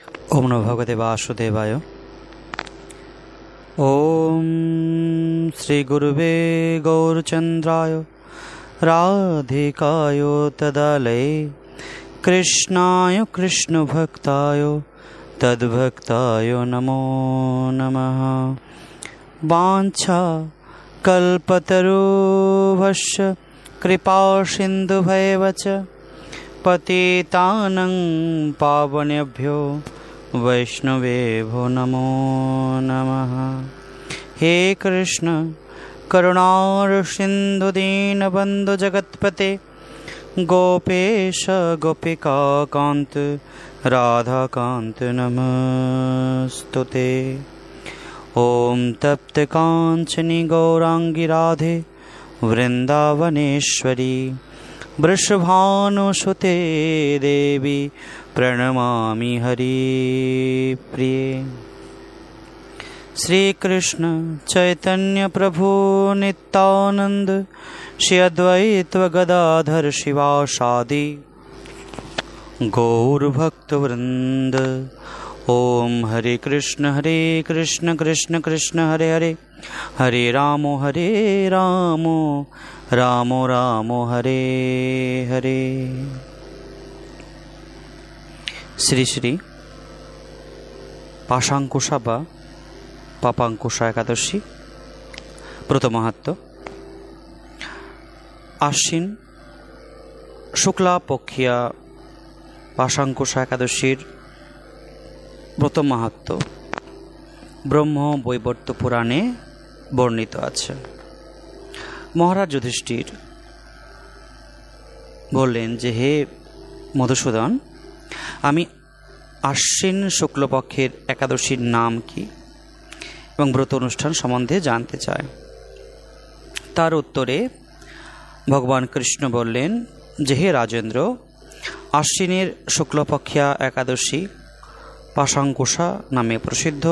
ओम नमो भगवते वासुदेवाय। ओम श्री गुरुवे गौरचंद्राय राधिकाय तदालये कृष्णाय कृष्ण भक्ताय तद्भक्ताय नमो नमः। वाञ्छा कल्पतरुभ्यश्च कृपा सिन्धुभ्येव च पतितानं पावनेभ्यो वैष्णवेभ्यो नमो नमः। हे कृष्ण करुणासिन्धु दीनबन्धु जगत्पते गोपेश गोपिकान्त राधाकान्त नमस्तुते। ॐ तप्त काञ्चनी गौरांगी राधे वृन्दावनेश्वरी वृषभानुसुते देवी प्रणमामि हरिप्रिये। श्री कृष्ण चैतन्य प्रभु नित्यानंद श्री अद्वैत गदाधर शिवासादि गौर भक्तवृंद। ओम हरे कृष्ण कृष्ण कृष्ण हरे हरे, हरे राम राम राम हरे हरे। শ্রী শ্রী পাশাঙ্কুশা বা পাপাঙ্কুশা একাদশী ব্রত মাহাত্ম্য। আশ্বিন শুক্লা পক্ষিয়া পাশাঙ্কুশা একাদশীর ব্রত মাহাত্ম্য ব্রহ্ম বৈবর্ত পুরাণে বর্ণিত আছে। মহারাজ যুধিষ্ঠির বললেন যে, হে মধুসূদন, আমি আশ্বিন শুক্লপক্ষের একাদশীর নাম কি এবং ব্রত অনুষ্ঠান সম্বন্ধে জানতে চাই। তার উত্তরে ভগবান কৃষ্ণ বললেন যে, হে রাজেন্দ্র, আশ্বিনের শুক্লপক্ষিয়া একাদশী পাশাঙ্কুশা নামে প্রসিদ্ধ।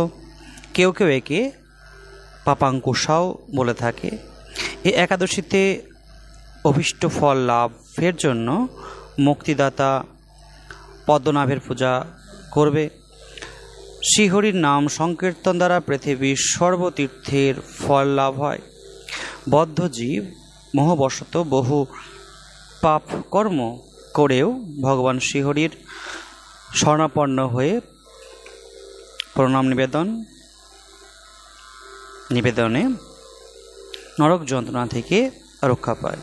কেউ কেউ একে পাপাঙ্কুশাও বলে থাকে। এই একাদশীতে অভীষ্ট ফল লাভের জন্য মুক্তিদাতা পদ্মনাভের পূজা করবে। শ্রীহরির নাম সংকীর্তন দ্বারা পৃথিবীর সর্বতীর্থের ফল লাভ হয়। বদ্ধ জীব মোহবশত বহু পাপ কর্ম করেও ভগবান শ্রীহরির শরণাপন্ন হয়ে প্রণাম নিবেদনে নরক যন্ত্রণা থেকে রক্ষা পায়।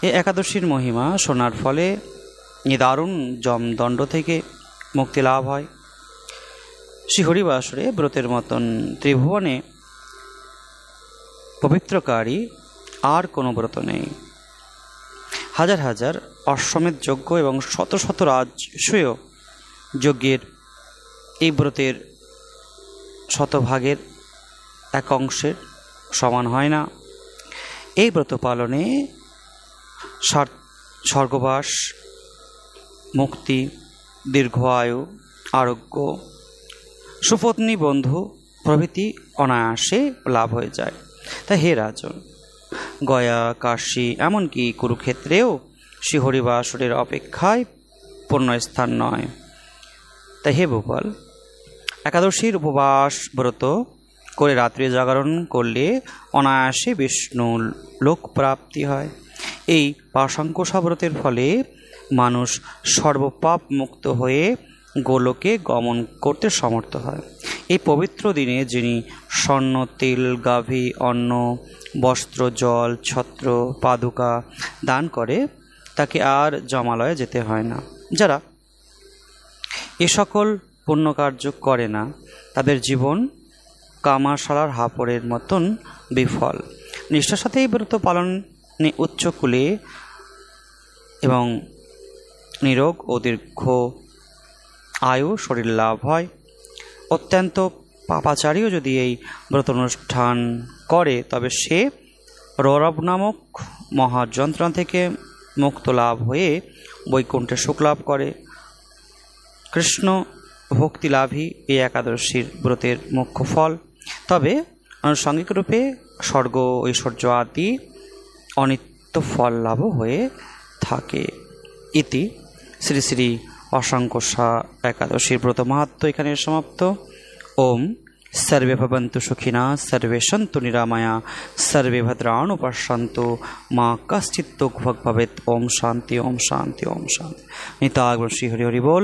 এই একাদশীর মহিমা শোনার ফলে নিদারুণ যমদণ্ড থেকে মুক্তি লাভ হয়। শ্রীহরিবাসরে ব্রতের মতন ত্রিভুবনে পবিত্রকারী আর কোনো ব্রত নেই। হাজার হাজার অশ্বমেধ যজ্ঞ এবং শত শত রাজসূয় যজ্ঞের এই ব্রতের শতভাগের এক অংশের সমান হয় না। এই ব্রত পালনে স্বর্গবাস, মুক্তি, দীর্ঘ আয়ু, আরোগ্য, সুপত্নী, বন্ধু প্রভৃতি অনায়াসে লাভ হয়ে যায়। তাই হে রাজন, গয়া, কাশী, এমনকি কুরুক্ষেত্রেও শ্রীহরিবাসরের অপেক্ষায় পুণ্যস্থান নয়। তাই হে ভূপাল, একাদশীর উপবাস ব্রত করে রাত্রি জাগরণ করলে অনায়াসে বিষ্ণু লোক প্রাপ্তি হয়। এই পাশাঙ্কুশা ব্রতের ফলে মানুষ সর্বপাপ মুক্ত হয়ে গোলোকে গমন করতে সমর্থ হয়। এই পবিত্র দিনে যিনি স্বর্ণ, তেল, গাভী, অন্ন, বস্ত্র, জল, ছত্র, পাদুকা দান করে তাকে আর জমালয়ে যেতে হয় না। যারা এ সকল পুণ্যকার্য করে না তাদের জীবন কামাশালার হাপড়ের মতন বিফল। নিষ্ঠার সাথে এই ব্রত পালনে উচ্চকুলে এবং নিরোগ ও দীর্ঘ আয়ু শরীর লাভ হয়। অত্যন্ত পাপাচারীও যদি এই ব্রত অনুষ্ঠান করে তবে সে রৌরব নামক মহাযন্ত্রণা থেকে মুক্ত লাভ হয়ে বৈকুণ্ঠে সুখ লাভ করে। কৃষ্ণ ভক্তি লাভই এই একাদশীর ব্রতের মুখ্য ফল। তবে আনুষঙ্গিক রূপে স্বর্গ, ঐশ্বর্য আদি অনিত্য ফল লাভ হয়ে থাকে। ইতি শ্রী শ্রী অসংখ্য একাদশীর ব্রত মাহাত্ম্য এখানে সমাপ্ত। ওম सर्वे भवन्तु सुखिनः सर्वे सन्तु निरामया सर्वे भद्राणि पश्यन्तु मा कश्चित् दुःखभाग् भवेत्। ओम शांति ओम शांति ओम शांति। निताय श्री हरि हरि बोल।